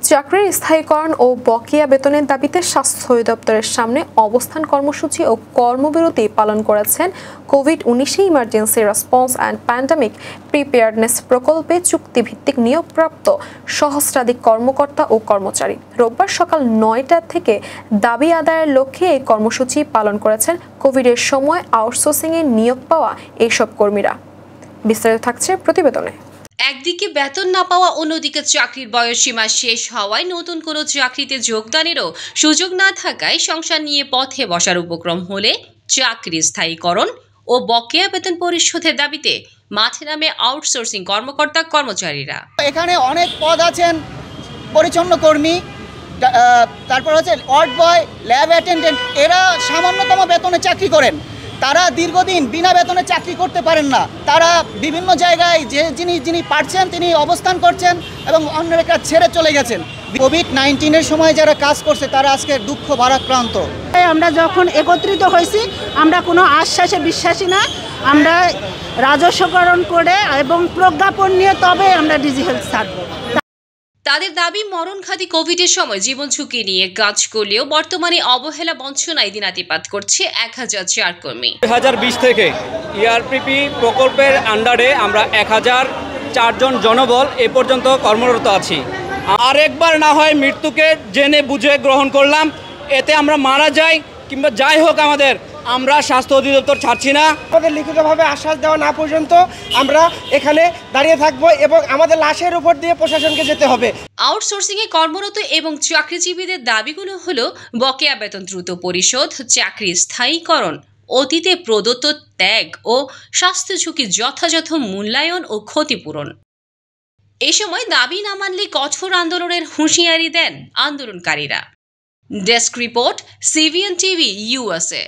চাকরির স্থায়ীকরণ ও বকেয়া বেতনের দাবিতে স্বাস্থ্য অধিদপ্তরের সামনে অবস্থান কর্মসূচি ও কর্মবিরতি পালন করেছেন COVID-19 emergency response and pandemic preparedness প্রকল্পে চুক্তিভিত্তিক নিয়োগপ্রাপ্ত সহস্রাধিক কর্মকর্তা ও কর্মচারী। রোববার সকাল ৯টা থেকে দাবি আদায়ের লক্ষ্যে এই কর্মসূচি পালন করেছেন কোভিডের সময় আউটসোর্সিংয়ে নিয়োগ পাওয়া এইসব কর্মীরা। বিস্তারিত থাকছে প্রতিবেদনে। একদিকে বেতন না পাওয়া, অন্যদিকে চাকরির বয়সসীমা শেষ হওয়ায় নতুন কোনো চাকরিতে যোগদানেরও সুযোগ না থাকায় সংসার নিয়ে পথে বসার উপক্রম হলে চাকরি স্থায়ীকরণ ও বকেয়া বেতন পরিশোধের দাবিতে মাঠে নামে আউটসোর্সিং কর্মকর্তা কর্মচারীরা। এখানে অনেক পদ আছেন, পরিচ্ছন্ন কর্মী, তারপর হচ্ছে ওয়ার্ড বয়, ল্যাব অ্যাটেন্ডেন্ট, এরা সামান্যতম বেতনে চাকরি করেন। তারা দীর্ঘদিন বিনা বেতনে চাকরি করতে পারেন না। তারা বিভিন্ন জায়গায় যিনি পারছেন তিনি অবস্থান করছেন এবং অন্যের কাজ ছেড়ে চলে গেছেন। কোভিড-19-এর সময় যারা কাজ করছে তারা আজকে দুঃখ ভারাক্রান্ত। আমরা যখন একত্রিত হয়েছি আমরা কোনো আশ্বাসে বিশ্বাসী না, আমরা রাজস্বকরণ করে এবং প্রজ্ঞাপন নিয়ে তবে আমরা ডিজি হেলথ ছাড়বো। তাদের দাবি, মরণঘাতী কোভিডের সময় জীবন ঝুঁকি নিয়ে কাজ করলেও বর্তমানে অবহেলা বঞ্চনায় দিনাতিপাত করছে 1004 কর্মী। 2020 থেকে ইআরপিপি প্রকল্পের আন্ডারে আমরা 1004 জন জনবল এ পর্যন্ত কর্মরত আছি। আরেকবার না হয় মৃত্যুকে জেনে বুঝে গ্রহণ করলাম, এতে আমরা মারা যাই কিংবা যাই হোক আমরা স্বাস্থ্য অধিদপ্তর ছাড়ছি না। আমাদের লিখিতভাবে আশ্বাস দেওয়া না পর্যন্ত আমরা এখানে দাঁড়িয়ে থাকবো এবং আমাদের লাশের উপর দিয়ে প্রশাসনকে যেতে হবে। আউটসোর্সিংয়ে কর্মরত এবং চাকরিজীবীদের দাবিগুলো হলো বকেয়া বেতন দ্রুত পরিশোধ, চাকরি স্থায়ীকরণ, অতীতে প্রদত্ত ত্যাগ ও স্বাস্থ্য ঝুঁকি যথাযথ মূল্যায়ন ও ক্ষতিপূরণ। এই সময় দাবি না মানলে কঠোর আন্দোলনের হুঁশিয়ারি দেন আন্দোলনকারীরা। Desk report, CVN TV, USA।